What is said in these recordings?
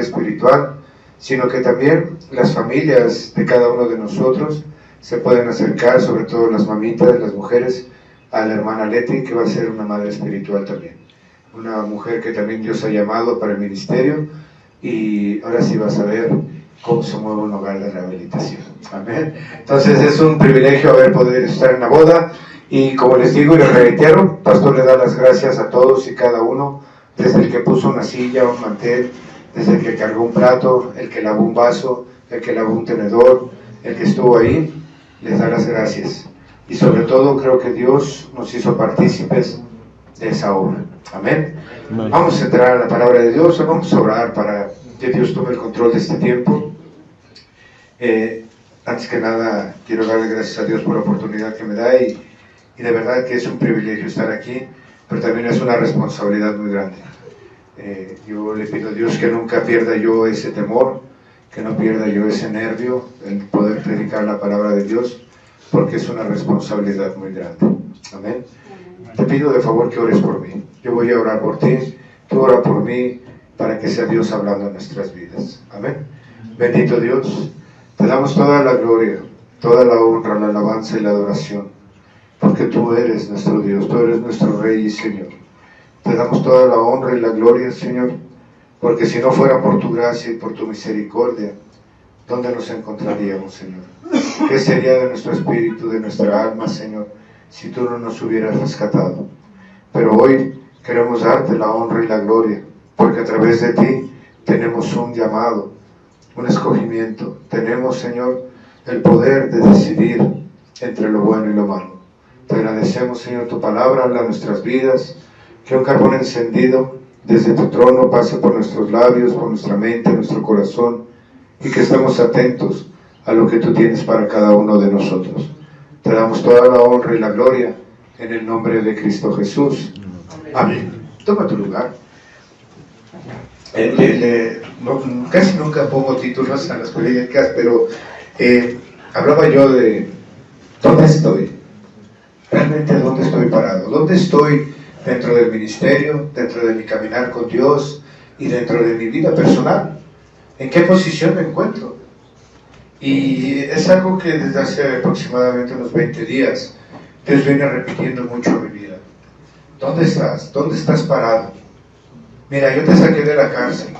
espiritual, sino que también las familias de cada uno de nosotros se pueden acercar, sobre todo las mamitas, las mujeres, a la hermana Leti, que va a ser una madre espiritual también. Una mujer que también Dios ha llamado para el ministerio, y ahora sí vas a ver cómo se mueve un hogar de rehabilitación. Amén. Entonces es un privilegio haber podido estar en la boda, y como les digo y les reitero, Pastor le da las gracias a todos y cada uno, desde el que puso una silla, un mantel, desde el que cargó un plato, el que lavó un vaso, el que lavó un tenedor, el que estuvo ahí, les da las gracias. Y sobre todo creo que Dios nos hizo partícipes de esa obra. Amén. Amén. Vamos a entrar a la palabra de Dios, vamos a orar para que Dios tome el control de este tiempo. Antes que nada, quiero darle gracias a Dios por la oportunidad que me da, y de verdad que es un privilegio estar aquí, pero también es una responsabilidad muy grande. Yo le pido a Dios que nunca pierda yo ese temor, que no pierda yo ese nervio en poder predicar la palabra de Dios, porque es una responsabilidad muy grande. Amén. Te pido de favor que ores por mí. Yo voy a orar por ti, tú ora por mí, para que sea Dios hablando en nuestras vidas. Amén. Bendito Dios, te damos toda la gloria, toda la honra, la alabanza y la adoración, porque tú eres nuestro Dios, tú eres nuestro Rey y Señor. Te damos toda la honra y la gloria, Señor, porque si no fuera por tu gracia y por tu misericordia, ¿dónde nos encontraríamos, Señor? ¿Qué sería de nuestro espíritu, de nuestra alma, Señor, si tú no nos hubieras rescatado? Pero hoy queremos darte la honra y la gloria, porque a través de ti tenemos un llamado, un escogimiento. Tenemos, Señor, el poder de decidir entre lo bueno y lo malo. Te agradecemos, Señor, tu palabra habla a nuestras vidas, que un carbón encendido desde tu trono pase por nuestros labios, por nuestra mente, nuestro corazón, y que estemos atentos a lo que tú tienes para cada uno de nosotros. Te damos toda la honra y la gloria en el nombre de Cristo Jesús. Amén. Toma tu lugar. Casi nunca pongo títulos a las predicas, pero hablaba yo de ¿dónde estoy? Realmente ¿dónde estoy parado? ¿Dónde estoy dentro del ministerio, dentro de mi caminar con Dios y dentro de mi vida personal? ¿En qué posición me encuentro? Y es algo que desde hace aproximadamente unos 20 días Dios viene repitiendo mucho en mi vida. ¿Dónde estás? ¿Dónde estás parado? Mira, yo te saqué de la cárcel,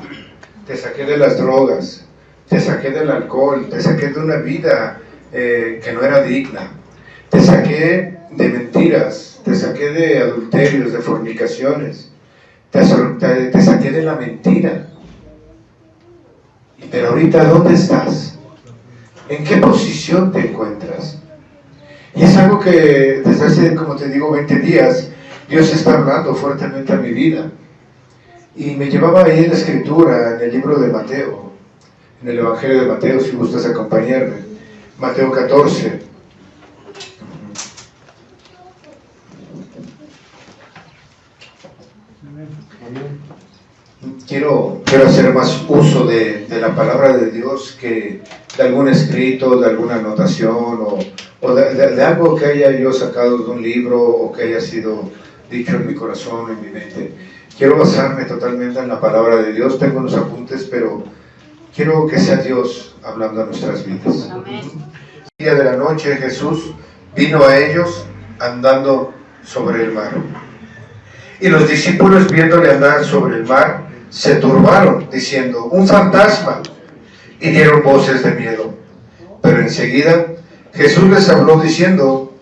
te saqué de las drogas, te saqué del alcohol, te saqué de una vida que no era digna, te saqué de mentiras, te saqué de adulterios, de fornicaciones, te saqué de la mentira. Pero ahorita, ¿dónde estás? ¿En qué posición te encuentras? Y es algo que desde hace, como te digo, 20 días, Dios está hablando fuertemente a mi vida. Y me llevaba ahí en la escritura, en el libro de Mateo, en el Evangelio de Mateo, si gustas acompañarme. Mateo 14. Quiero hacer más uso de la palabra de Dios que de algún escrito, de alguna anotación o de algo que haya yo sacado de un libro o que haya sido dicho en mi corazón, en mi mente. Quiero basarme totalmente en la palabra de Dios. Tengo unos apuntes, pero quiero que sea Dios hablando a nuestras vidas. Amén. El día de la noche Jesús vino a ellos andando sobre el mar. Y los discípulos, viéndole andar sobre el mar, se turbaron, diciendo: un fantasma, y dieron voces de miedo. Pero enseguida Jesús les habló diciendo: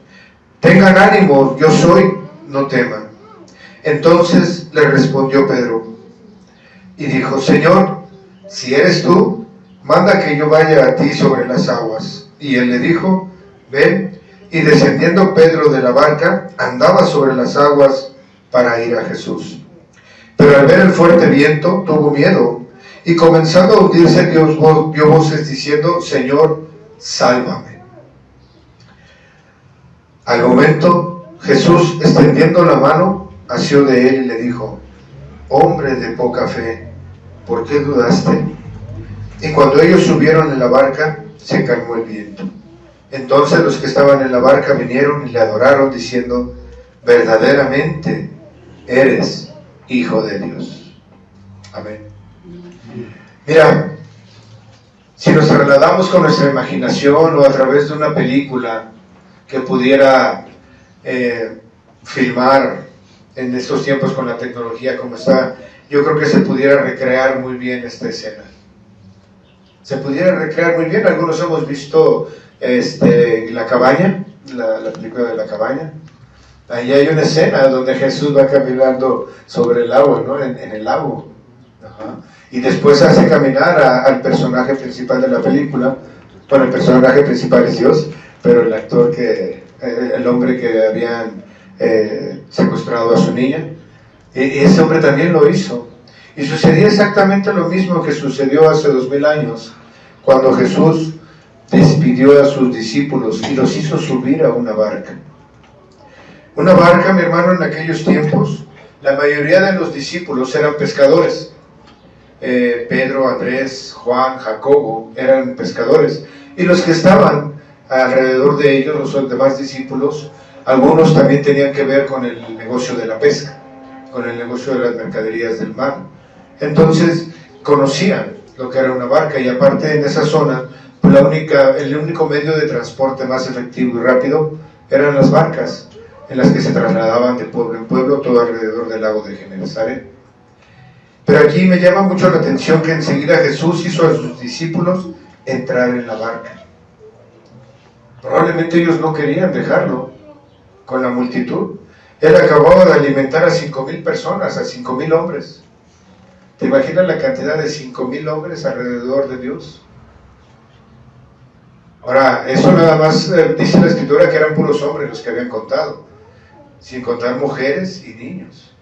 tengan ánimo, yo soy, no teman. Entonces le respondió Pedro y dijo: Señor, si eres tú, manda que yo vaya a ti sobre las aguas. Y él le dijo: ven. Y descendiendo Pedro de la barca, andaba sobre las aguas para ir a Jesús. Pero al ver el fuerte viento, tuvo miedo, y comenzando a hundirse, dio voces diciendo: Señor, sálvame. Al momento, Jesús, extendiendo la mano, asió de él y le dijo: hombre de poca fe, ¿por qué dudaste? Y cuando ellos subieron en la barca, se calmó el viento. Entonces los que estaban en la barca vinieron y le adoraron, diciendo: verdaderamente eres Hijo de Dios. Amén. Mira, si nos trasladamos con nuestra imaginación o a través de una película que pudiera filmar en estos tiempos con la tecnología como está, yo creo que se pudiera recrear muy bien esta escena. Se pudiera recrear muy bien. Algunos hemos visto La Cabaña, la película de La Cabaña. Ahí hay una escena donde Jesús va caminando sobre el agua, ¿no? En el lago. Ajá. Y después hace caminar al personaje principal de la película. Bueno, el personaje principal es Dios, pero el actor el hombre que habían secuestrado a su niña, ese hombre también lo hizo. Y sucedía exactamente lo mismo que sucedió hace 2000 años, cuando Jesús despidió a sus discípulos y los hizo subir a una barca. Una barca, mi hermano, en aquellos tiempos, la mayoría de los discípulos eran pescadores. Pedro, Andrés, Juan, Jacobo eran pescadores. Y los que estaban alrededor de ellos, los demás discípulos, algunos también tenían que ver con el negocio de la pesca, con el negocio de las mercaderías del mar. Entonces conocían lo que era una barca, y aparte en esa zona pues el único medio de transporte más efectivo y rápido eran las barcas, en las que se trasladaban de pueblo en pueblo, todo alrededor del lago de Genesaret. Pero aquí me llama mucho la atención que enseguida Jesús hizo a sus discípulos entrar en la barca. Probablemente ellos no querían dejarlo con la multitud. Él acababa de alimentar a 5,000 personas, a 5,000 hombres. ¿Te imaginas la cantidad de 5,000 hombres alrededor de Dios? Ahora, eso nada más dice la Escritura que eran puros hombres los que habían contado, sin contar mujeres y niños.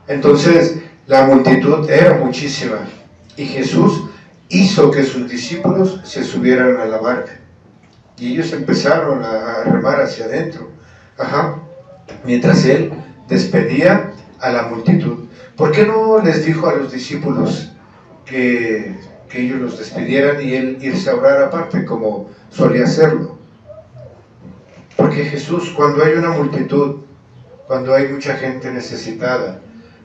Entonces, la multitud era muchísima, y Jesús hizo que sus discípulos se subieran a la barca, y ellos empezaron a remar hacia adentro, mientras Él despedía a la multitud. ¿Por qué no les dijo a los discípulos que ellos los despidieran y Él irse a orar aparte, como solía hacerlo? Porque Jesús, cuando hay una multitud, cuando hay mucha gente necesitada,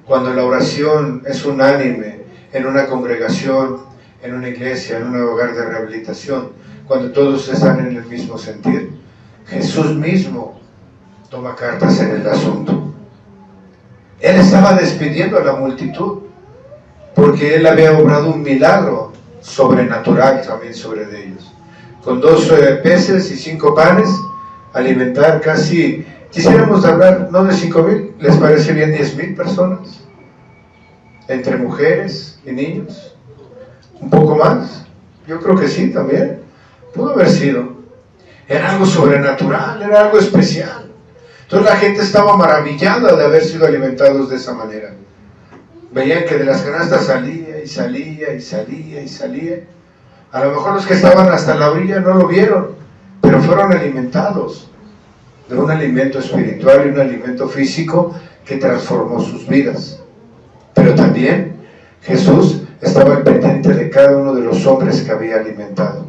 cuando la oración es unánime en una congregación, en una iglesia, en un hogar de rehabilitación, cuando todos están en el mismo sentir, Jesús mismo toma cartas en el asunto. Él estaba despidiendo a la multitud porque Él había obrado un milagro sobrenatural también sobre ellos. Con 2 peces y 5 panes, alimentar casi, quisiéramos hablar no de 5,000, ¿les parece bien 10,000 personas? Entre mujeres y niños, un poco más, yo creo que sí también, pudo haber sido. Era algo sobrenatural, era algo especial. Entonces la gente estaba maravillada de haber sido alimentados de esa manera. Veían que de las canastas salía y salía y salía y salía. A lo mejor los que estaban hasta la orilla no lo vieron, pero fueron alimentados de un alimento espiritual y un alimento físico que transformó sus vidas. Pero también Jesús estaba al pendiente de cada uno de los hombres que había alimentado.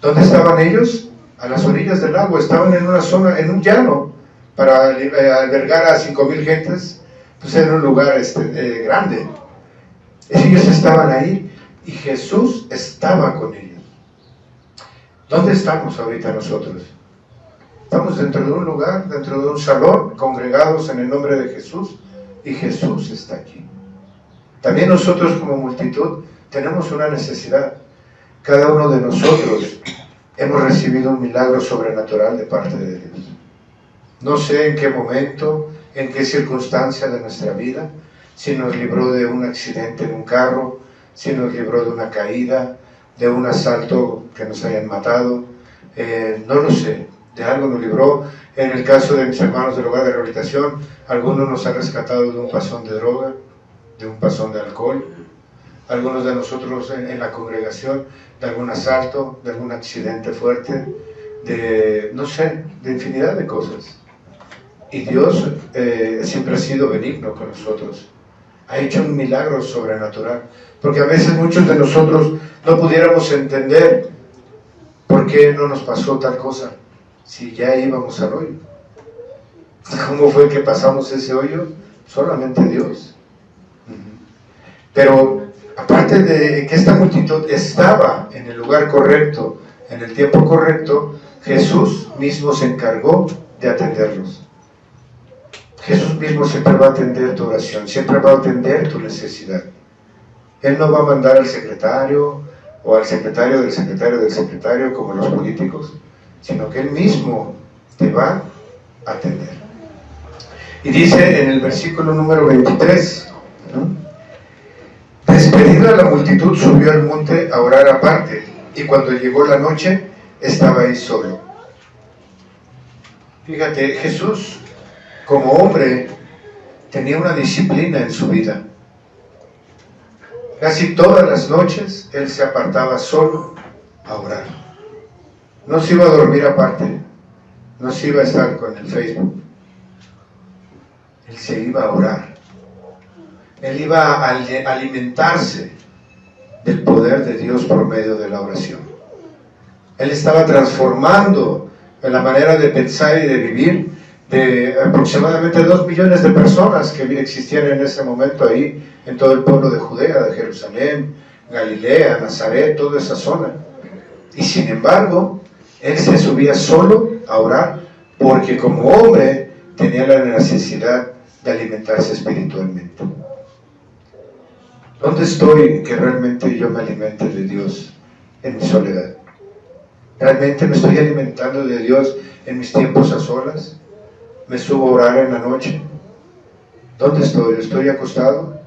¿Dónde estaban ellos? A las orillas del lago. Estaban en una zona, en un llano, para albergar a 5,000 gentes. Pues era un lugar grande. Ellos estaban ahí y Jesús estaba con ellos. ¿Dónde estamos ahorita nosotros? Estamos dentro de un lugar, dentro de un salón, congregados en el nombre de Jesús, y Jesús está aquí. También nosotros como multitud tenemos una necesidad. Cada uno de nosotros hemos recibido un milagro sobrenatural de parte de Dios. No sé en qué momento, en qué circunstancia de nuestra vida, si nos libró de un accidente en un carro, si nos libró de una caída, de un asalto que nos hayan matado, no lo sé, de algo nos libró. En el caso de mis hermanos del hogar de rehabilitación, algunos nos han rescatado de un pasón de droga, de un pasón de alcohol, algunos de nosotros en la congregación de algún asalto, de algún accidente fuerte, de, no sé, de infinidad de cosas. Y Dios siempre ha sido benigno con nosotros. Ha hecho un milagro sobrenatural. Porque a veces muchos de nosotros no pudiéramos entender por qué no nos pasó tal cosa, si ya íbamos al hoyo. ¿Cómo fue que pasamos ese hoyo? Solamente Dios. Pero aparte de que esta multitud estaba en el lugar correcto, en el tiempo correcto, Jesús mismo se encargó de atenderlos. Jesús mismo siempre va a atender tu oración, siempre va a atender tu necesidad. Él no va a mandar al secretario o al secretario del secretario del secretario como los políticos, sino que Él mismo te va a atender. Y dice en el versículo número 23, ¿no? Despedida la multitud, subió al monte a orar aparte, y cuando llegó la noche, estaba ahí solo. Fíjate, Jesús, como hombre, tenía una disciplina en su vida. Casi todas las noches, Él se apartaba solo a orar. No se iba a dormir aparte, no se iba a estar con el Facebook. Él se iba a orar. Él iba a alimentarse del poder de Dios por medio de la oración. Él estaba transformando en la manera de pensar y de vivir de aproximadamente 2 millones de personas que existían en ese momento ahí, en todo el pueblo de Judea, de Jerusalén, Galilea, Nazaret, toda esa zona. Y sin embargo, Él se subía solo a orar, porque como hombre tenía la necesidad de alimentarse espiritualmente. ¿Dónde estoy que realmente yo me alimente de Dios en mi soledad? ¿Realmente me estoy alimentando de Dios en mis tiempos a solas? ¿Me subo a orar en la noche? ¿Dónde estoy? ¿Estoy acostado?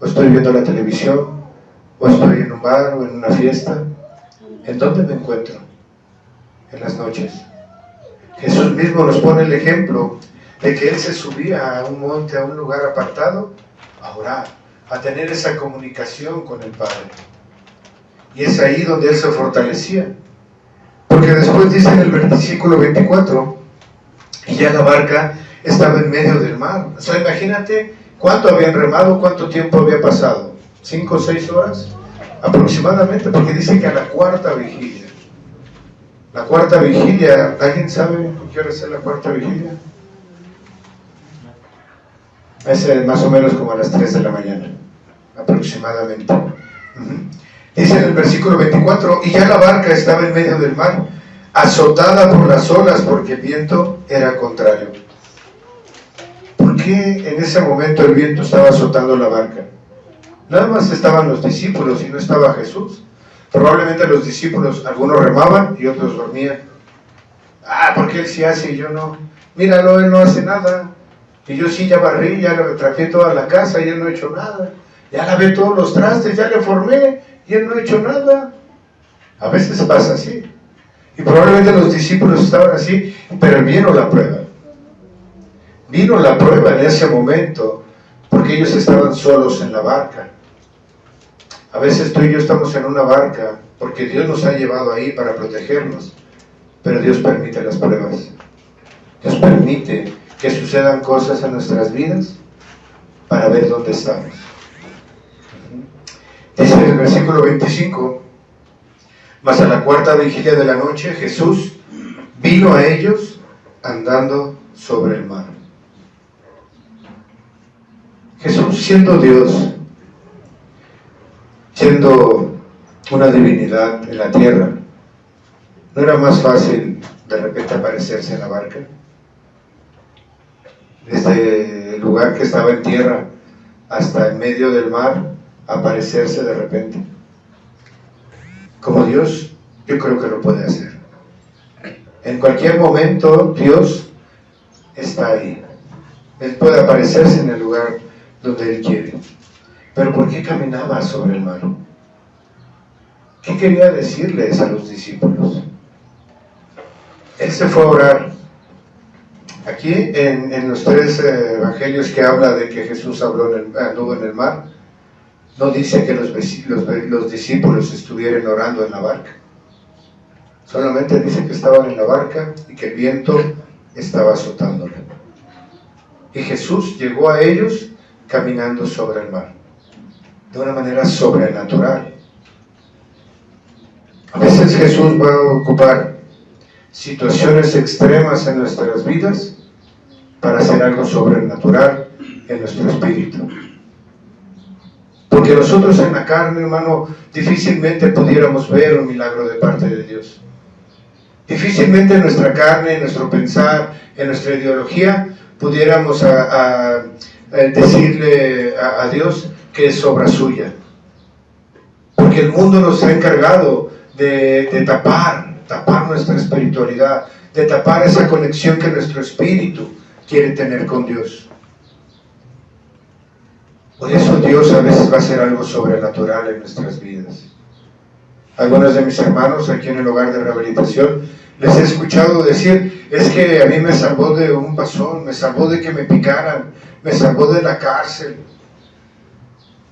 ¿O estoy viendo la televisión? ¿O estoy en un bar o en una fiesta? ¿En dónde me encuentro? En las noches. Jesús mismo nos pone el ejemplo de que Él se subía a un monte, a un lugar apartado, a orar, a tener esa comunicación con el Padre. Y es ahí donde Él se fortalecía. Porque después dice en el versículo 24, y ya la barca estaba en medio del mar. O sea, imagínate cuánto habían remado, cuánto tiempo había pasado. 5 o 6 horas aproximadamente, porque dice que a la cuarta vigilia. La cuarta vigilia, ¿alguien sabe qué hora es la cuarta vigilia? Es más o menos como a las 3 de la mañana, aproximadamente. Dice en el versículo 24, y ya la barca estaba en medio del mar, azotada por las olas, porque el viento era contrario. ¿Por qué en ese momento el viento estaba azotando la barca? Nada más estaban los discípulos y no estaba Jesús. Probablemente los discípulos, algunos remaban y otros dormían. Porque Él sí hace y yo no. Míralo, Él no hace nada. Y yo sí ya barrí, ya le traje toda la casa y Él no ha hecho nada. Ya lavé todos los trastes, ya le formé y Él no ha hecho nada. A veces pasa así. Y probablemente los discípulos estaban así, pero vino la prueba. Vino la prueba en ese momento, porque ellos estaban solos en la barca. A veces tú y yo estamos en una barca, porque Dios nos ha llevado ahí para protegernos, pero Dios permite las pruebas. Dios permite que sucedan cosas en nuestras vidas para ver dónde estamos. Dice en el versículo 25, mas a la cuarta vigilia de la noche Jesús vino a ellos andando sobre el mar. Jesús, siendo Dios, siendo una divinidad en la tierra, ¿no era más fácil de repente aparecerse en la barca? Desde el lugar que estaba en tierra hasta en medio del mar, aparecerse de repente. Como Dios, yo creo que lo puede hacer. En cualquier momento, Dios está ahí. Él puede aparecerse en el lugar donde Él quiere. Pero ¿por qué caminaba sobre el mar? ¿Qué quería decirles a los discípulos? Él se fue a orar. Aquí en los 3 evangelios que habla de que Jesús anduvo en el mar, no dice que los discípulos estuvieran orando en la barca. Solamente dice que estaban en la barca y que el viento estaba azotándola. Y Jesús llegó a ellos caminando sobre el mar, de una manera sobrenatural. A veces Jesús va a ocupar situaciones extremas en nuestras vidas para hacer algo sobrenatural en nuestro espíritu. Porque nosotros en la carne, hermano, difícilmente pudiéramos ver un milagro de parte de Dios. Difícilmente en nuestra carne, en nuestro pensar, en nuestra ideología, pudiéramos decirle a Dios que es obra suya. Porque el mundo nos ha encargado de tapar nuestra espiritualidad, de tapar esa conexión que nuestro espíritu quiere tener con Dios. Por eso Dios a veces va a hacer algo sobrenatural en nuestras vidas. Algunos de mis hermanos aquí en el hogar de rehabilitación les he escuchado decir, es que a mí me salvó de un pasón, me salvó de que me picaran, me salvó de la cárcel.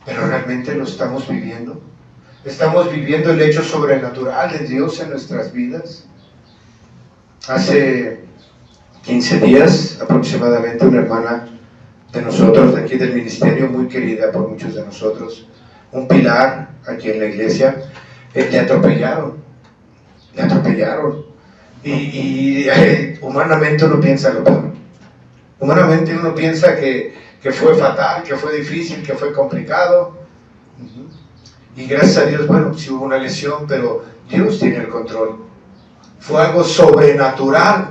Pero realmente lo estamos viviendo. Estamos viviendo el hecho sobrenatural de Dios en nuestras vidas. Hace 15 días aproximadamente una hermana de nosotros, de aquí del ministerio, muy querida por muchos de nosotros, un pilar aquí en la iglesia, le atropellaron. Y humanamente uno piensa lo peor. Humanamente uno piensa que fue fatal, que fue difícil, que fue complicado. Y gracias a Dios, bueno, sí hubo una lesión, pero Dios tiene el control. Fue algo sobrenatural,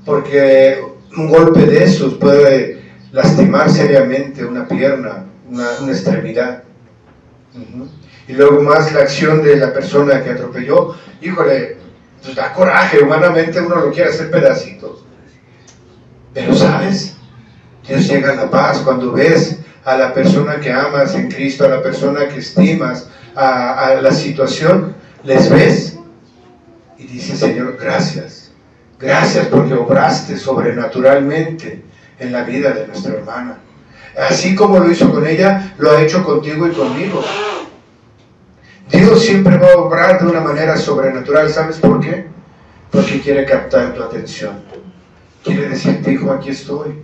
porque un golpe de esos puede lastimar seriamente una pierna, una extremidad. Y luego más la acción de la persona que atropelló, híjole, pues da coraje, humanamente uno lo quiere hacer pedacitos. Pero ¿sabes? Dios llega a la paz cuando ves a la persona que amas en Cristo, a la persona que estimas, a la situación, les ves y dices, Señor, gracias porque obraste sobrenaturalmente en la vida de nuestra hermana. Así como lo hizo con ella, lo ha hecho contigo y conmigo. Dios siempre va a obrar de una manera sobrenatural. ¿Sabes por qué? Porque quiere captar tu atención. Quiere decirte, hijo, aquí estoy.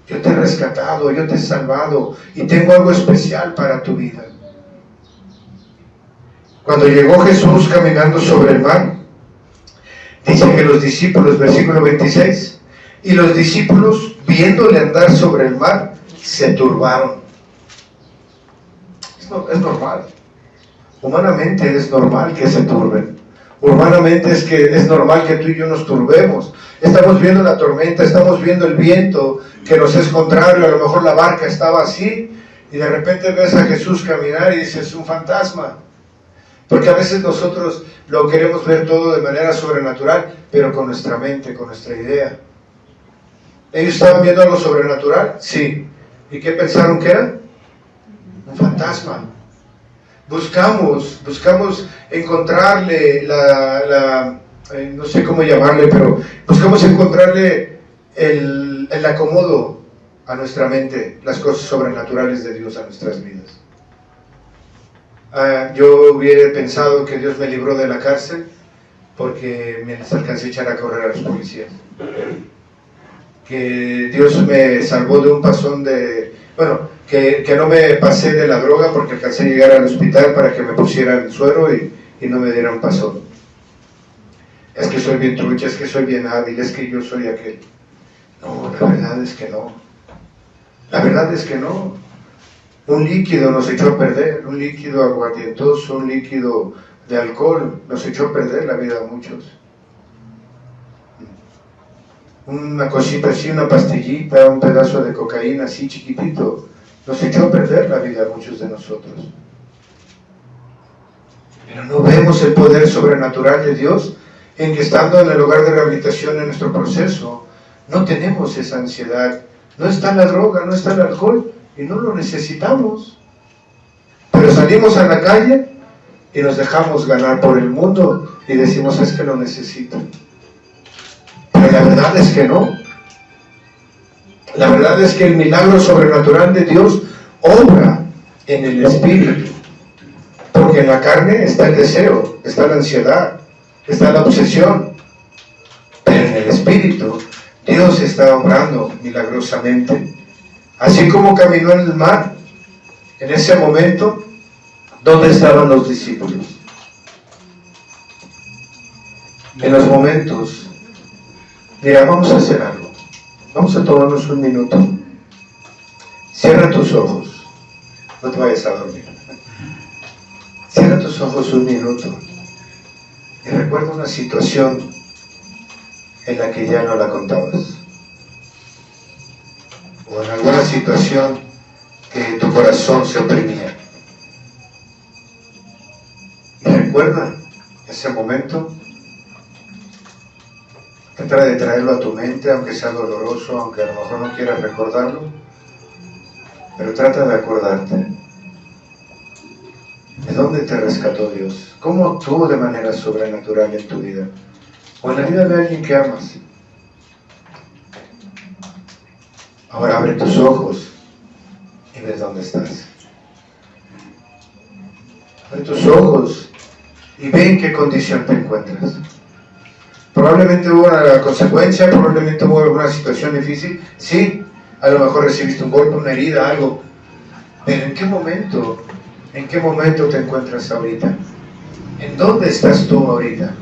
Yo te he rescatado, yo te he salvado y tengo algo especial para tu vida. Cuando llegó Jesús caminando sobre el mar, dice que los discípulos, versículo 26, y los discípulos, viéndole andar sobre el mar, se turbaron. Es normal. Humanamente es normal que se turben. Humanamente es normal que tú y yo nos turbemos. Estamos viendo la tormenta, estamos viendo el viento que nos es contrario, a lo mejor la barca estaba así, y de repente ves a Jesús caminar y dices, es un fantasma. Porque a veces nosotros lo queremos ver todo de manera sobrenatural, pero con nuestra mente, con nuestra idea. ¿Ellos estaban viendo algo sobrenatural? Sí. ¿Y qué pensaron que era? Un fantasma. Buscamos encontrarle no sé cómo llamarle, pero buscamos encontrarle el acomodo a nuestra mente, las cosas sobrenaturales de Dios a nuestras vidas. Yo hubiera pensado que Dios me libró de la cárcel porque me les alcancé a echar a correr a los policías. Que Dios me salvó de un pasón que no me pasé de la droga porque alcancé a llegar al hospital para que me pusieran suero y no me dieran pasón. Es que soy bien trucha, es que soy bien hábil, es que yo soy aquel. No, la verdad es que no. La verdad es que no. Un líquido nos echó a perder, un líquido aguardientoso, un líquido de alcohol nos echó a perder la vida a muchos. Una cosita así, una pastillita, un pedazo de cocaína así chiquitito, nos echó a perder la vida a muchos de nosotros. Pero no vemos el poder sobrenatural de Dios en que estando en el hogar de rehabilitación en nuestro proceso, no tenemos esa ansiedad. No está la droga, no está el alcohol y no lo necesitamos. Pero salimos a la calle y nos dejamos ganar por el mundo y decimos, es que lo necesito. Pero la verdad es que no. La verdad es que el milagro sobrenatural de Dios obra en el espíritu. Porque en la carne está el deseo, está la ansiedad, está la obsesión. Pero en el espíritu, Dios está obrando milagrosamente. Así como caminó en el mar, en ese momento, ¿dónde estaban los discípulos? En los momentos. Mira, vamos a hacer algo. Vamos a tomarnos un minuto. Cierra tus ojos. No te vayas a dormir. Cierra tus ojos un minuto y recuerda una situación en la que ya no la contabas. O en alguna situación que tu corazón se oprimía. Y recuerda ese momento. Trata de traerlo a tu mente, aunque sea doloroso, aunque a lo mejor no quieras recordarlo, pero trata de acordarte. ¿De dónde te rescató Dios? ¿Cómo actuó de manera sobrenatural en tu vida? O en la vida de alguien que amas. Ahora abre tus ojos y ves dónde estás. Abre tus ojos y ve en qué condición te encuentras. Probablemente hubo una consecuencia, probablemente hubo alguna situación difícil. Sí, a lo mejor recibiste un golpe, una herida, algo. Pero ¿en qué momento te encuentras ahorita? ¿En dónde estás tú ahorita?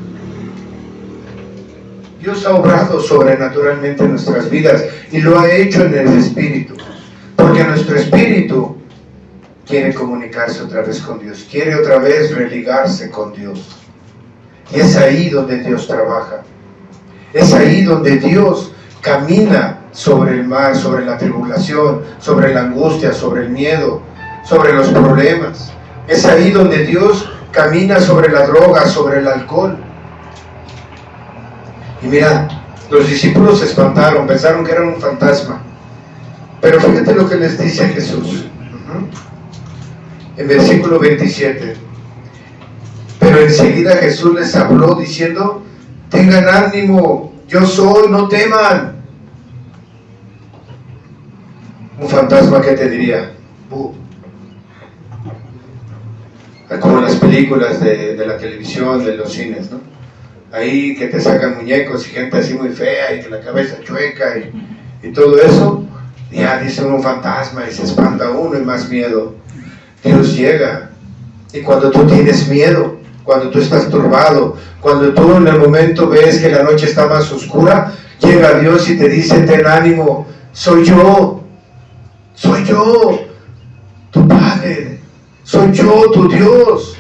Dios ha obrado sobrenaturalmente en nuestras vidas y lo ha hecho en el Espíritu. Porque nuestro Espíritu quiere comunicarse otra vez con Dios, quiere otra vez religarse con Dios. Y es ahí donde Dios trabaja. Es ahí donde Dios camina sobre el mar, sobre la tribulación, sobre la angustia, sobre el miedo, sobre los problemas. Es ahí donde Dios camina sobre la droga, sobre el alcohol. Y mira, los discípulos se espantaron, pensaron que era un fantasma. Pero fíjate lo que les dice Jesús. En versículo 27. Pero enseguida Jesús les habló diciendo: tengan ánimo, yo soy, no teman. Un fantasma, ¿qué te diría? Como en las películas de la televisión, de los cines, ¿no? Ahí que te sacan muñecos y gente así muy fea y que la cabeza chueca y todo eso. Ya dice uno un fantasma y se espanta uno y más miedo. Dios llega. Y cuando tú tienes miedo, cuando tú estás turbado, cuando tú en el momento ves que la noche está más oscura, llega Dios y te dice: ten ánimo, soy yo, tu Padre, soy yo, tu Dios.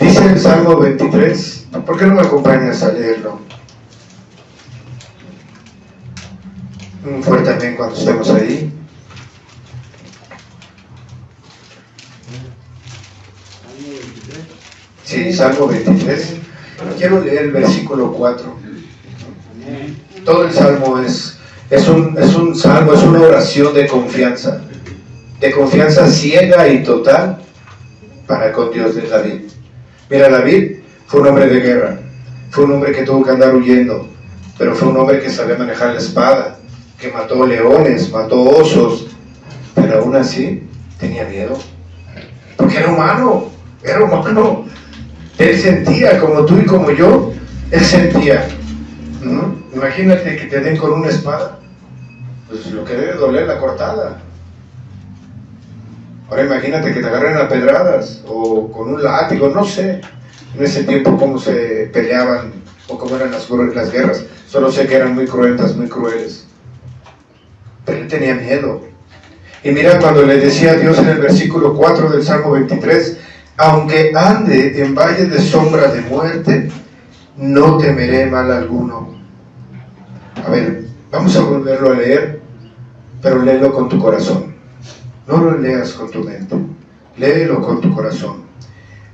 Dice el Salmo 23, ¿por qué no me acompañas a leerlo? Un fuerte amén cuando estemos ahí. Sí, Salmo 23. Quiero leer el versículo 4. Todo el Salmo es un salmo, es una oración de confianza ciega y total para con Dios de David. Mira, David fue un hombre de guerra, fue un hombre que tuvo que andar huyendo, pero fue un hombre que sabía manejar la espada, que mató leones, mató osos, pero aún así tenía miedo, porque era humano. Él sentía, como tú y como yo, él sentía. Imagínate que te den con una espada, pues lo que debe doler la cortada. Ahora imagínate que te agarren a pedradas o con un látigo, no sé en ese tiempo cómo se peleaban o cómo eran las guerras. Solo sé que eran muy cruentas, muy crueles. Pero él tenía miedo. Y mira cuando le decía a Dios en el versículo 4 del Salmo 23: aunque ande en valle de sombra de muerte, no temeré mal alguno. A ver, vamos a volverlo a leer, pero léelo con tu corazón. No lo leas con tu mente, léelo con tu corazón.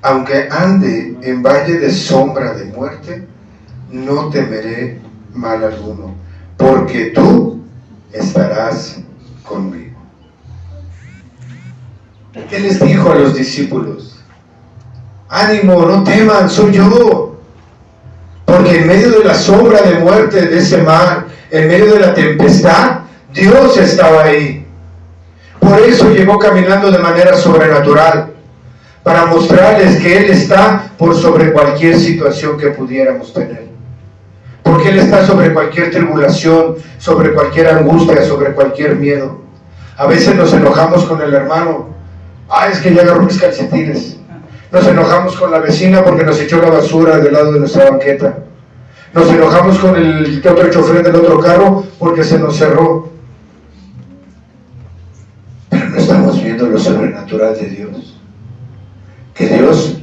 Aunque ande en valle de sombra de muerte, no temeré mal alguno, porque tú estarás conmigo. ¿Qué les dijo a los discípulos? Ánimo, no teman, soy yo. Porque en medio de la sombra de muerte de ese mar, en medio de la tempestad, Dios estaba ahí. Por eso llegó caminando de manera sobrenatural, para mostrarles que Él está por sobre cualquier situación que pudiéramos tener. Porque Él está sobre cualquier tribulación, sobre cualquier angustia, sobre cualquier miedo. A veces nos enojamos con el hermano: es que ya agarró mis calcetines. Nos enojamos con la vecina porque nos echó la basura del lado de nuestra banqueta. Nos enojamos con el otro chofer del otro carro porque se nos cerró. Pero estamos viendo lo sobrenatural de Dios. Que Dios,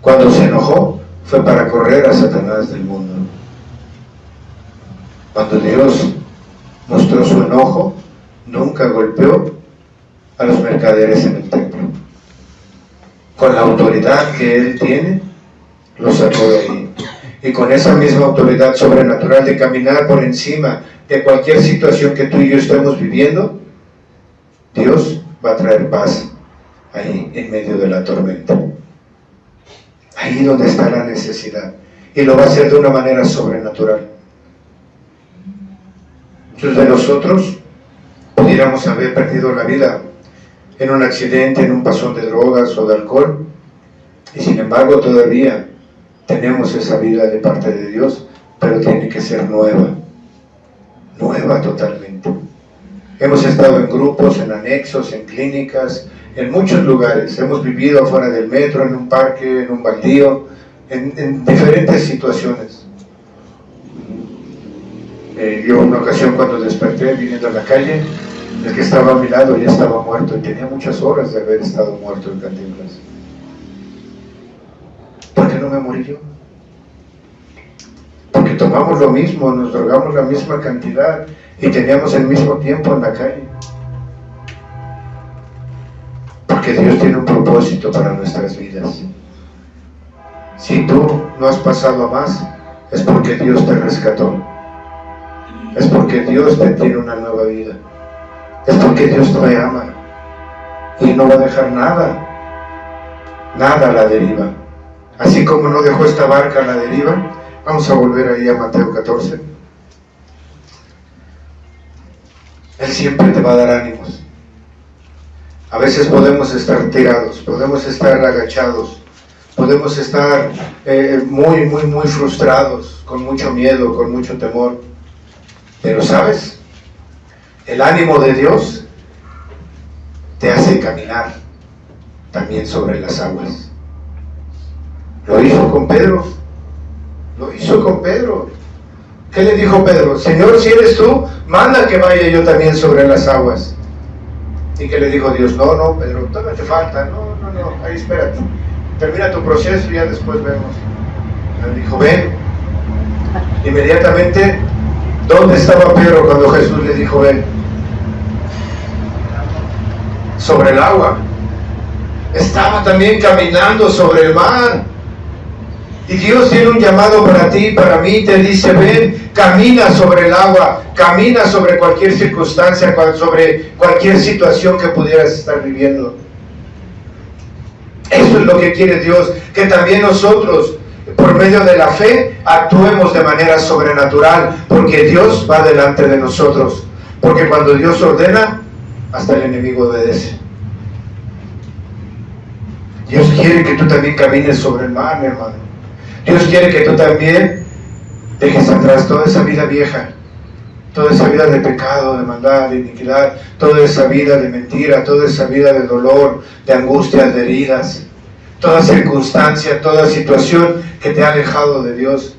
cuando se enojó, fue para correr a Satanás del mundo. Cuando Dios mostró su enojo, nunca golpeó a los mercaderes en el templo. Con la autoridad que Él tiene, los sacó de ahí. Y con esa misma autoridad sobrenatural de caminar por encima de cualquier situación que tú y yo estemos viviendo, Dios va a traer paz ahí en medio de la tormenta. Ahí donde está la necesidad. Y lo va a hacer de una manera sobrenatural. Muchos de nosotros pudiéramos haber perdido la vida en un accidente, en un pasón de drogas o de alcohol, y sin embargo todavía tenemos esa vida de parte de Dios, pero tiene que ser nueva totalmente. Hemos estado en grupos, en anexos, en clínicas, en muchos lugares. Hemos vivido afuera del metro, en un parque, en un baldío, en diferentes situaciones. Yo una ocasión cuando desperté viniendo a la calle, el que estaba a mi lado ya estaba muerto y tenía muchas horas de haber estado muerto en Cantinflas. ¿Por qué no me morí yo? Porque tomamos lo mismo, nos drogamos la misma cantidad y teníamos el mismo tiempo en la calle. Porque Dios tiene un propósito para nuestras vidas. Si tú no has pasado a más, es porque Dios te rescató. Es porque Dios te tiene una nueva vida. Es porque Dios te ama. Y no va a dejar nada a la deriva. Así como no dejó esta barca a la deriva, vamos a volver ahí a Mateo 14. Él siempre te va a dar ánimos. A veces podemos estar tirados, podemos estar agachados, podemos estar muy frustrados, con mucho miedo, con mucho temor. Pero ¿sabes? El ánimo de Dios te hace caminar también sobre las aguas. Lo hizo con Pedro. ¿Qué le dijo Pedro? Señor, si eres tú, manda que vaya yo también sobre las aguas. ¿Y qué le dijo Dios? No, Pedro, todavía te falta. No, ahí espérate. Termina tu proceso y ya después vemos. Le dijo, ven. Inmediatamente, ¿dónde estaba Pedro cuando Jesús le dijo, ven? Sobre el agua. Estaba también caminando sobre el mar. Y Dios tiene un llamado para ti, para mí, te dice, ven, camina sobre el agua, camina sobre cualquier circunstancia, sobre cualquier situación que pudieras estar viviendo. Eso es lo que quiere Dios, que también nosotros, por medio de la fe, actuemos de manera sobrenatural, porque Dios va delante de nosotros. Porque cuando Dios ordena, hasta el enemigo obedece. Dios quiere que tú también camines sobre el mar, mi hermano. Dios quiere que tú también dejes atrás toda esa vida vieja, toda esa vida de pecado, de maldad, de iniquidad, toda esa vida de mentira, toda esa vida de dolor, de angustias, de heridas, toda circunstancia, toda situación que te ha alejado de Dios.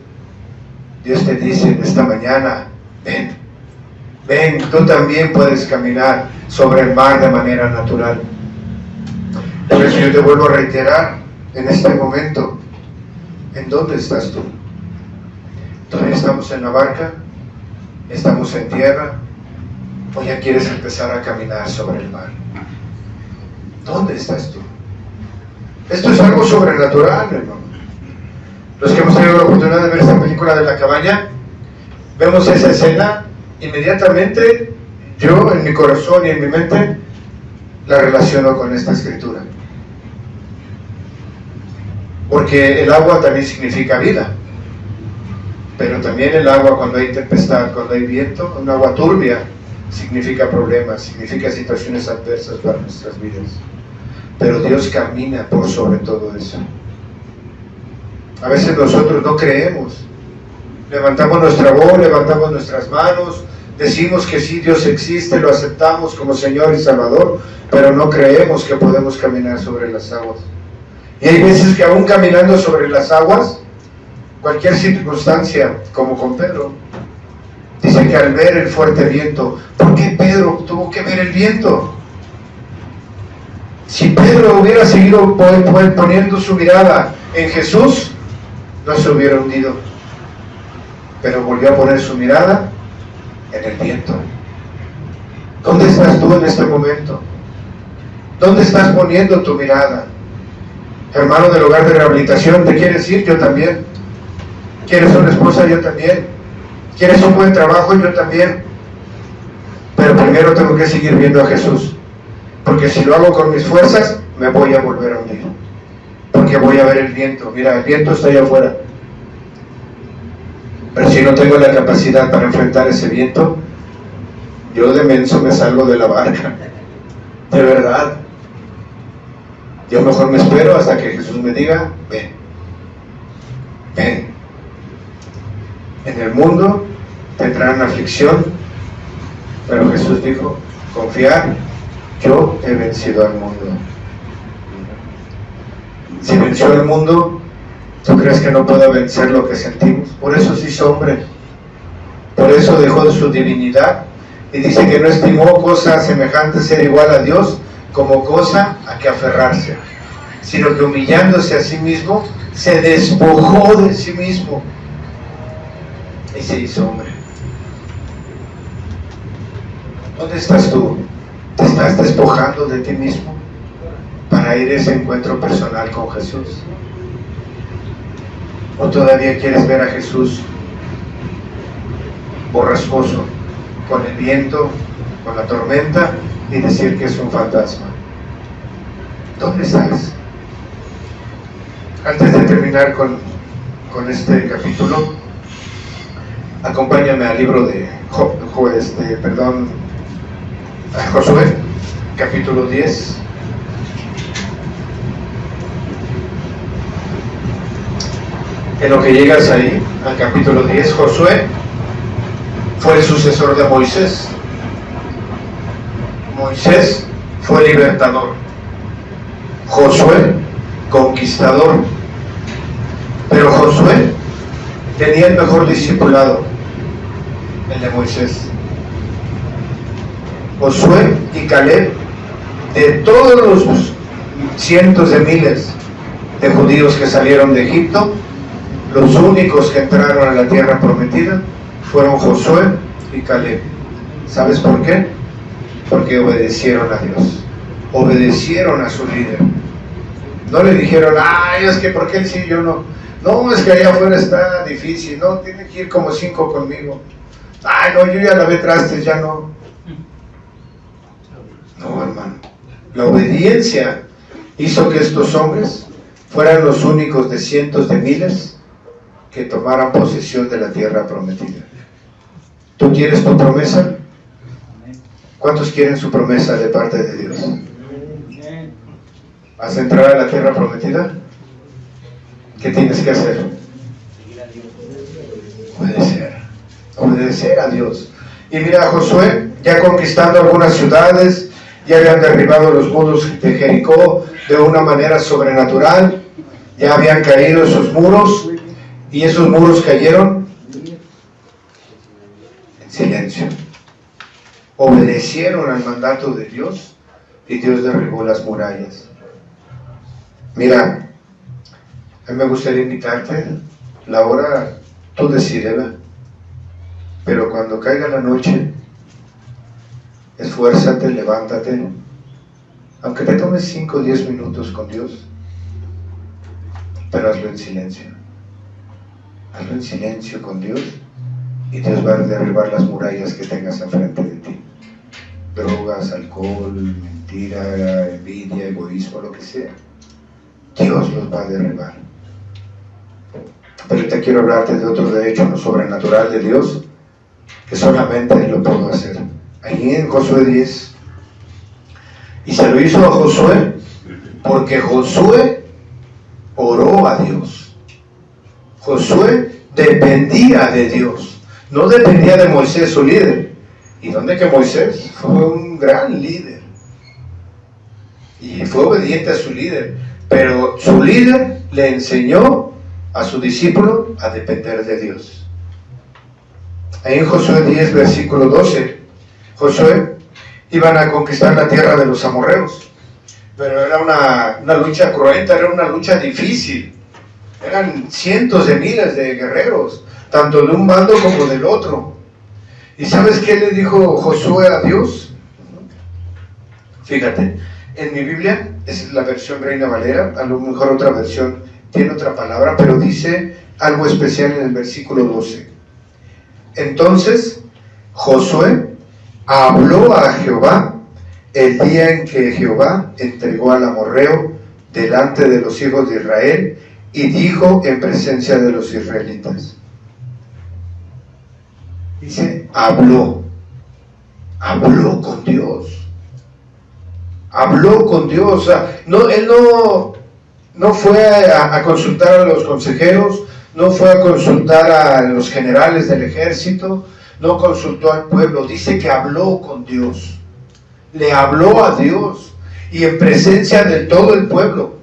Dios te dice en esta mañana, ven, tú también puedes caminar sobre el mar de manera natural. Por eso yo te vuelvo a reiterar en este momento, ¿en dónde estás tú? ¿Todavía estamos en la barca? ¿Estamos en tierra? ¿O ya quieres empezar a caminar sobre el mar? ¿Dónde estás tú? Esto es algo sobrenatural, hermano. Los que hemos tenido la oportunidad de ver esta película de La Cabaña, vemos esa escena, inmediatamente yo en mi corazón y en mi mente la relaciono con esta escritura. Porque el agua también significa vida, pero también el agua, cuando hay tempestad, cuando hay viento, un agua turbia significa problemas, significa situaciones adversas para nuestras vidas. Pero Dios camina por sobre todo eso. A veces nosotros no creemos, levantamos nuestra voz, levantamos nuestras manos, decimos que sí, Dios existe, lo aceptamos como Señor y Salvador, pero no creemos que podemos caminar sobre las aguas. Y hay veces que aún caminando sobre las aguas, cualquier circunstancia, como con Pedro, dice que al ver el fuerte viento, ¿por qué Pedro tuvo que ver el viento? Si Pedro hubiera seguido poniendo su mirada en Jesús, no se hubiera hundido. Pero volvió a poner su mirada en el viento. ¿Dónde estás tú en este momento? ¿Dónde estás poniendo tu mirada? Hermano del hogar de rehabilitación, ¿te quieres ir? Yo también. ¿Quieres una esposa? Yo también. ¿Quieres un buen trabajo? Yo también. Pero primero tengo que seguir viendo a Jesús. Porque si lo hago con mis fuerzas, me voy a volver a hundir. Porque voy a ver el viento. Mira, el viento está allá afuera. Pero si no tengo la capacidad para enfrentar ese viento, yo de menso me salgo de la barca. De verdad. Yo mejor me espero hasta que Jesús me diga, ven. Ven. En el mundo tendrán aflicción, pero Jesús dijo, confiar, yo he vencido al mundo. Si venció al mundo, ¿tú crees que no pueda vencer lo que sentimos? Por eso se hizo hombre. Por eso dejó de su divinidad y dice que no estimó cosa semejante ser igual a Dios como cosa a que aferrarse, sino que humillándose a sí mismo, se despojó de sí mismo y se hizo hombre. ¿Dónde estás tú? ¿Te estás despojando de ti mismo para ir a ese encuentro personal con Jesús? ¿O todavía quieres ver a Jesús borrascoso, con el viento, con la tormenta, y decir que es un fantasma? ¿Dónde estás? Antes de terminar con este capítulo, acompáñame al libro de Josué, capítulo 10. En lo que llegas ahí, al capítulo 10, Josué fue el sucesor de Moisés. Moisés fue libertador. Josué, conquistador. Pero Josué tenía el mejor discipulado, el de Moisés. Josué y Caleb, de todos los cientos de miles de judíos que salieron de Egipto, los únicos que entraron a la tierra prometida fueron Josué y Caleb. ¿Sabes por qué? Porque obedecieron a Dios, obedecieron a su líder. No le dijeron, ay, es que ¿por qué él sí y yo no? No, es que allá afuera está difícil, no, tiene que ir como 5 conmigo. Ay, no, yo ya lavé trastes, ya no. No, hermano. La obediencia hizo que estos hombres fueran los únicos de cientos de miles que tomaran posesión de la tierra prometida. ¿Tú quieres tu promesa? ¿Cuántos quieren su promesa de parte de Dios? ¿Vas a entrar a la tierra prometida? ¿Qué tienes que hacer? Obedecer a Dios. Y mira, Josué, ya conquistando algunas ciudades, ya habían derribado los muros de Jericó de una manera sobrenatural, ya habían caído esos muros, y esos muros cayeron en silencio. Obedecieron al mandato de Dios y Dios derribó las murallas. Mira, a mí me gustaría invitarte, la hora tú decídela, pero cuando caiga la noche, esfuérzate, levántate, aunque te tomes 5 o 10 minutos con Dios, pero hazlo en silencio. Hazlo en silencio con Dios y Dios va a derribar las murallas que tengas enfrente de ti. Drogas, alcohol, mentira, envidia, egoísmo, lo que sea. Dios los va a derribar. Pero te quiero hablarte de otro derecho, lo sobrenatural de Dios, que solamente Él lo pudo hacer. Ahí en Josué 10. Y se lo hizo a Josué porque Josué oró a Dios. Josué dependía de Dios, no dependía de Moisés, su líder. ¿Y dónde que Moisés fue un gran líder? Y fue obediente a su líder, pero su líder le enseñó a su discípulo a depender de Dios. Ahí en Josué 10, versículo 12, Josué iban a conquistar la tierra de los amorreos, pero era una lucha cruenta, era una lucha difícil. Eran cientos de miles de guerreros, tanto de un bando como del otro. ¿Y sabes qué le dijo Josué a Dios? Fíjate, en mi Biblia, es la versión Reina Valera, a lo mejor otra versión tiene otra palabra, pero dice algo especial en el versículo 12. Entonces Josué habló a Jehová el día en que Jehová entregó al amorreo delante de los hijos de Israel, y dijo en presencia de los israelitas. Dice, habló con Dios. Habló con Dios. O sea, él no fue a consultar a los consejeros, no fue a consultar a los generales del ejército, no consultó al pueblo. Dice que habló con Dios. Le habló a Dios y en presencia de todo el pueblo.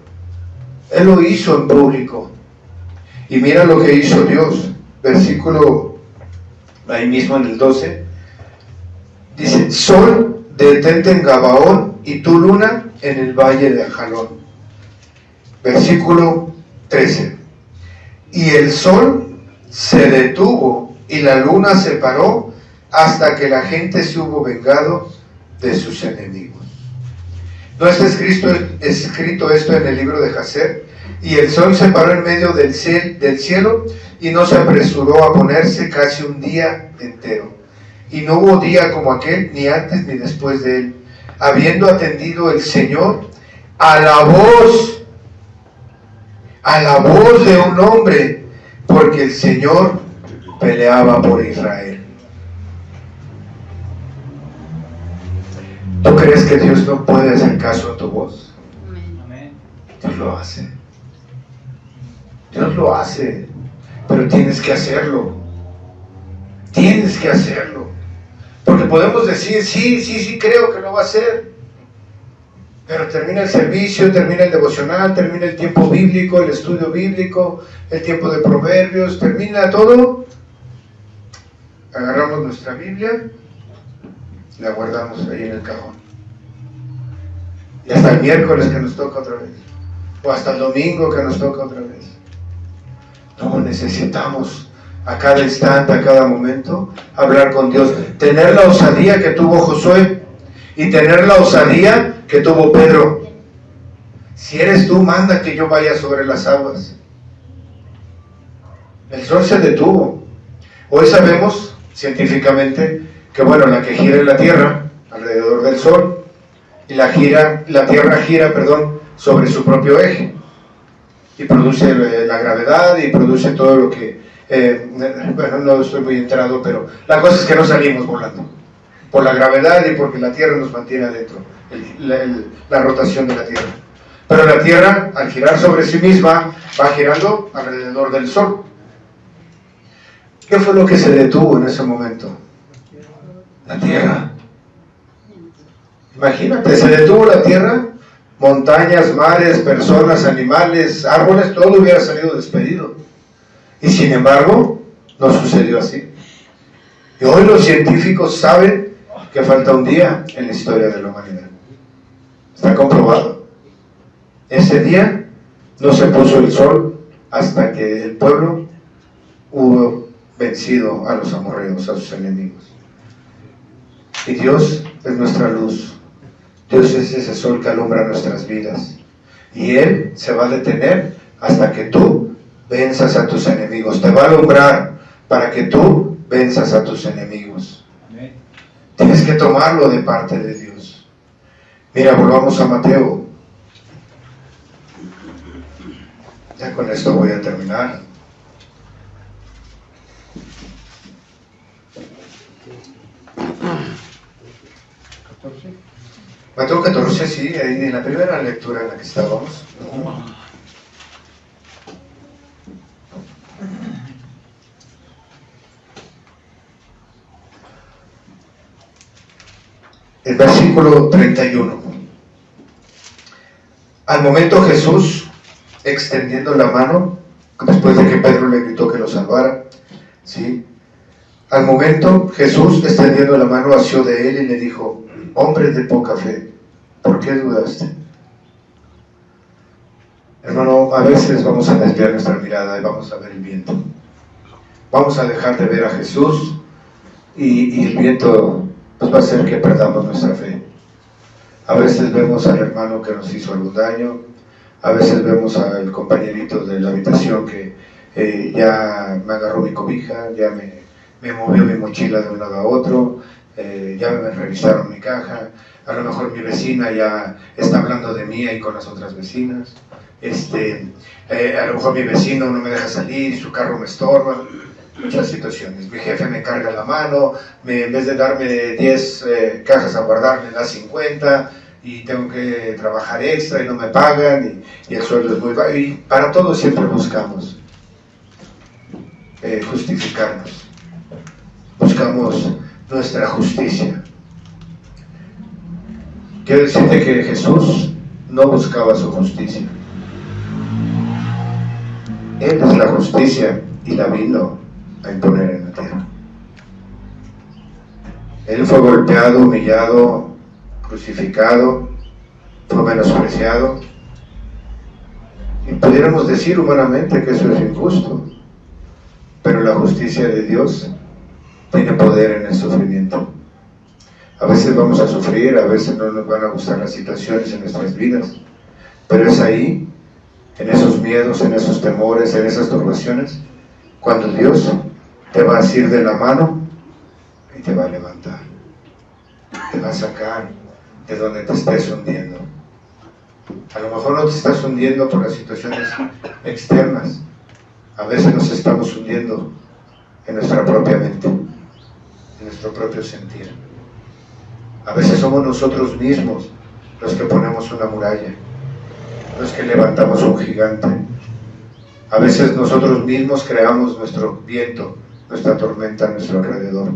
Él lo hizo en público. Y mira lo que hizo Dios. Versículo, ahí mismo en el 12. Dice, sol, detente en Gabaón, y tu luna en el valle de Ajalón. Versículo 13. Y el sol se detuvo y la luna se paró hasta que la gente se hubo vengado de sus enemigos. ¿No está escrito esto en el libro de Jacer? Y el sol se paró en medio del cielo y no se apresuró a ponerse casi un día entero. Y no hubo día como aquel, ni antes ni después de él, habiendo atendido el Señor a la voz de un hombre, porque el Señor peleaba por Israel. ¿Tú crees que Dios no puede hacer caso a tu voz? Amén. Dios lo hace. Dios lo hace, pero tienes que hacerlo. Tienes que hacerlo. Porque podemos decir, sí, creo que lo va a hacer. Pero termina el servicio, termina el devocional, termina el tiempo bíblico, el estudio bíblico, el tiempo de proverbios, termina todo. Agarramos nuestra Biblia, la guardamos ahí en el cajón. Y hasta el miércoles que nos toca otra vez. O hasta el domingo que nos toca otra vez. No, necesitamos a cada instante, a cada momento, hablar con Dios. Tener la osadía que tuvo Josué y tener la osadía que tuvo Pedro. Si eres tú, manda que yo vaya sobre las aguas. El sol se detuvo. Hoy sabemos científicamente que, bueno, la que gira es la Tierra alrededor del sol y la Tierra gira sobre su propio eje y produce la gravedad y produce todo lo que bueno, no estoy muy enterado, pero la cosa es que no salimos volando por la gravedad y porque la Tierra nos mantiene adentro, la rotación de la Tierra. Pero la Tierra, al girar sobre sí misma, va girando alrededor del sol. ¿Qué fue lo que se detuvo en ese momento? La Tierra. Imagínate, se detuvo la Tierra, montañas, mares, personas, animales, árboles, todo hubiera salido despedido. Y sin embargo, no sucedió así. Y hoy los científicos saben que falta un día en la historia de la humanidad. Está comprobado. Ese día no se puso el sol hasta que el pueblo hubo vencido a los amorreos, a sus enemigos. Y Dios es nuestra luz. Dios es ese sol que alumbra nuestras vidas. Y Él se va a detener hasta que tú venzas a tus enemigos. Te va a alumbrar para que tú venzas a tus enemigos. Amén. Tienes que tomarlo de parte de Dios. Mira, volvamos a Mateo. Ya con esto voy a terminar. Mateo 14, sí, ahí en la primera lectura en la que estábamos. El versículo 31. Al momento Jesús, extendiendo la mano, después de que Pedro le gritó que lo salvara, ¿sí? Al momento Jesús, extendiendo la mano, asió de él y le dijo: hombre de poca fe, ¿por qué dudaste? Hermano, a veces vamos a desviar nuestra mirada y vamos a ver el viento. Vamos a dejar de ver a Jesús y el viento pues, va a hacer que perdamos nuestra fe. A veces vemos al hermano que nos hizo algún daño, a veces vemos al compañerito de la habitación que ya me agarró mi cobija, ya me movió mi mochila de un lado a otro, ya me revisaron mi caja, a lo mejor mi vecina ya está hablando de mí ahí con las otras vecinas, a lo mejor mi vecino no me deja salir, su carro me estorba, muchas situaciones, mi jefe me carga la mano, en vez de darme 10 cajas a guardar me da 50 y tengo que trabajar extra y no me pagan y el sueldo es muy bajo y para todo siempre buscamos justificarnos, buscamos nuestra justicia. Quiero decirte que Jesús no buscaba su justicia. Él es la justicia y la vino a imponer en la tierra. Él fue golpeado, humillado, crucificado, fue menospreciado. Y pudiéramos decir humanamente que eso es injusto, pero la justicia de Dios tiene poder en el sufrimiento. A veces vamos a sufrir, a veces no nos van a gustar las situaciones en nuestras vidas, pero es ahí, en esos miedos, en esos temores, en esas turbaciones, cuando Dios te va a asir de la mano y te va a levantar, te va a sacar de donde te estés hundiendo. A lo mejor no te estás hundiendo por las situaciones externas, a veces nos estamos hundiendo en nuestra propia mente, en nuestro propio sentir. A veces somos nosotros mismos los que ponemos una muralla, los que levantamos un gigante. A veces nosotros mismos creamos nuestro viento, nuestra tormenta a nuestro alrededor.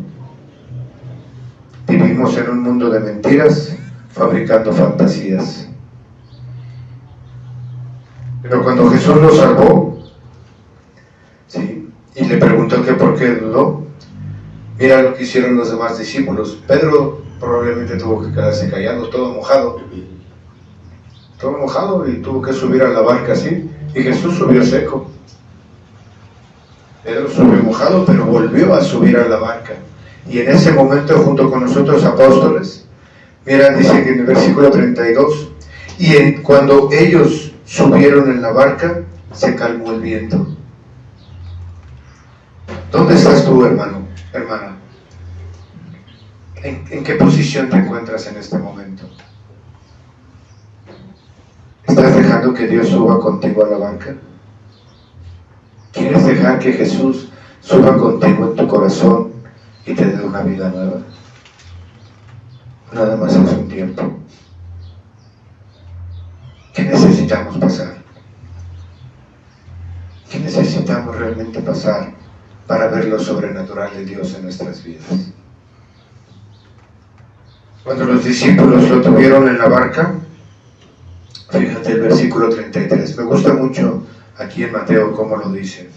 Vivimos en un mundo de mentiras, fabricando fantasías. Pero cuando Jesús lo salvó, ¿sí? Y le preguntó que por qué dudó, mira lo que hicieron los demás discípulos. Pedro probablemente tuvo que quedarse callado, todo mojado y tuvo que subir a la barca así, y Jesús subió seco. Pedro subió mojado, pero volvió a subir a la barca, y en ese momento junto con los otros apóstoles, mira, dice que en el versículo 32, cuando ellos subieron en la barca, se calmó el viento. ¿Dónde estás tú, hermano, hermana? ¿En qué posición te encuentras en este momento? ¿Estás dejando que Dios suba contigo a la barca? ¿Quieres dejar que Jesús suba contigo en tu corazón y te dé una vida nueva? Nada más es un tiempo. ¿Qué necesitamos pasar? ¿Qué necesitamos realmente pasar para ver lo sobrenatural de Dios en nuestras vidas? Cuando los discípulos lo tuvieron en la barca, fíjate el versículo 33, me gusta mucho aquí en Mateo cómo lo dice.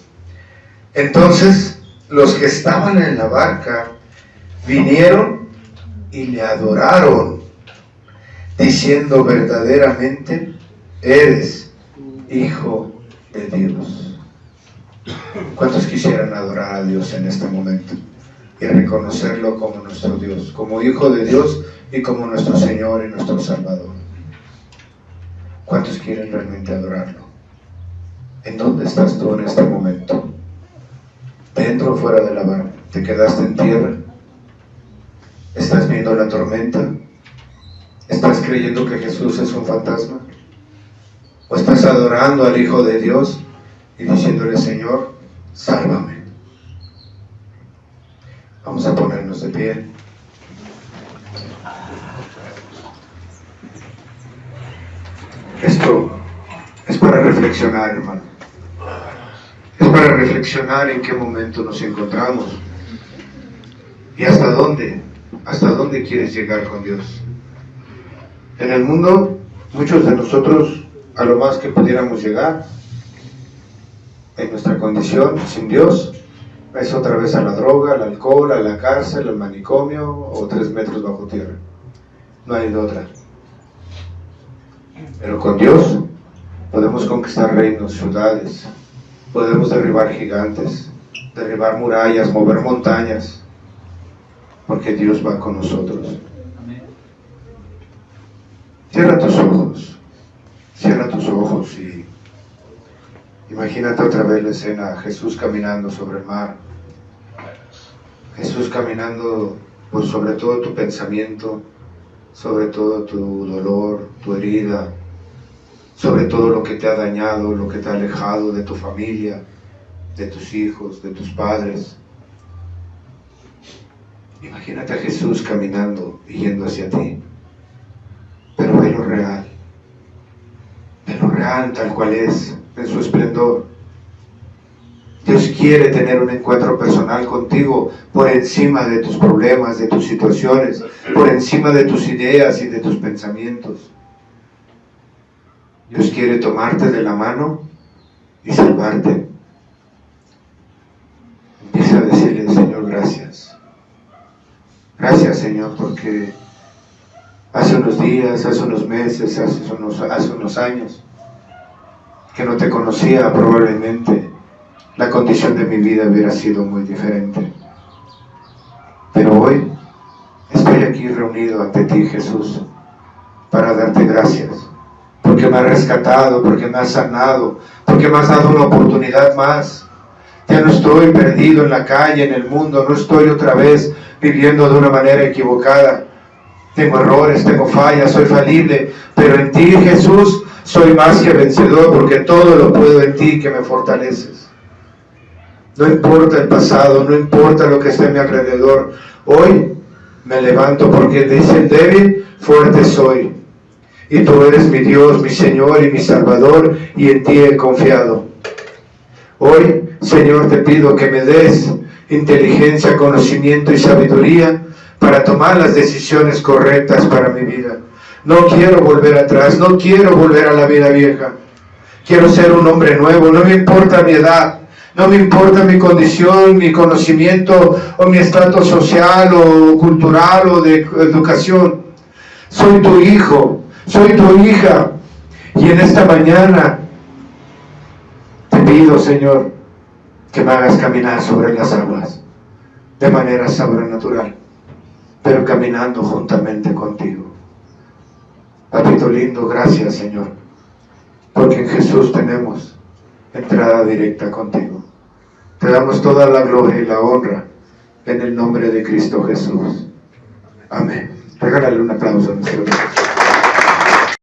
Entonces los que estaban en la barca vinieron y le adoraron, diciendo verdaderamente, eres Hijo de Dios. ¿Cuántos quisieran adorar a Dios en este momento y reconocerlo como nuestro Dios, como Hijo de Dios y como nuestro Señor y nuestro Salvador? ¿Cuántos quieren realmente adorarlo? ¿En dónde estás tú en este momento? ¿Dentro o fuera de la barca? ¿Te quedaste en tierra? ¿Estás viendo la tormenta? ¿Estás creyendo que Jesús es un fantasma? ¿O estás adorando al Hijo de Dios y diciéndole, Señor, sálvame? Vamos a ponernos de pie. Esto es para reflexionar, hermano. Es para reflexionar en qué momento nos encontramos y hasta dónde quieres llegar con Dios. En el mundo, muchos de nosotros, a lo más que pudiéramos llegar, en nuestra condición sin Dios, es otra vez a la droga, al alcohol, a la cárcel, al manicomio o 3 metros bajo tierra. No hay de otra. Pero con Dios podemos conquistar reinos, ciudades, podemos derribar gigantes, derribar murallas, mover montañas, porque Dios va con nosotros. Cierra tus ojos y imagínate otra vez la escena, Jesús caminando sobre el mar, Jesús caminando por sobre todo tu pensamiento, sobre todo tu dolor, tu herida, sobre todo lo que te ha dañado, lo que te ha alejado de tu familia, de tus hijos, de tus padres. Imagínate a Jesús caminando y yendo hacia ti, pero ve lo real tal cual es, en su esplendor. Dios quiere tener un encuentro personal contigo por encima de tus problemas, de tus situaciones, por encima de tus ideas y de tus pensamientos. Dios quiere tomarte de la mano y salvarte. Empieza a decirle, Señor, gracias. Gracias, Señor, porque hace unos días, hace unos meses, hace unos años que no te conocía, probablemente la condición de mi vida hubiera sido muy diferente. Pero hoy estoy aquí reunido ante ti, Jesús, para darte gracias, porque me has rescatado, porque me has sanado, porque me has dado una oportunidad más. Ya no estoy perdido en la calle, en el mundo, no estoy otra vez viviendo de una manera equivocada. Tengo errores, tengo fallas, soy falible, pero en ti, Jesús, soy más que vencedor, porque todo lo puedo en ti que me fortaleces. No importa el pasado, no importa lo que esté a mi alrededor. Hoy me levanto porque dice el débil, fuerte soy. Y tú eres mi Dios, mi Señor y mi Salvador, y en ti he confiado. Hoy, Señor, te pido que me des inteligencia, conocimiento y sabiduría para tomar las decisiones correctas para mi vida. No quiero volver atrás, no quiero volver a la vida vieja. Quiero ser un hombre nuevo, no me importa mi edad, no me importa mi condición, mi conocimiento o mi estatus social o cultural o de educación. Soy tu hijo, soy tu hija, y en esta mañana te pido, Señor, que me hagas caminar sobre las aguas de manera sobrenatural, pero caminando juntamente contigo. Papito lindo, gracias, Señor, porque en Jesús tenemos entrada directa contigo. Te damos toda la gloria y la honra en el nombre de Cristo Jesús. Amén. Regálale un aplauso a nuestro Dios.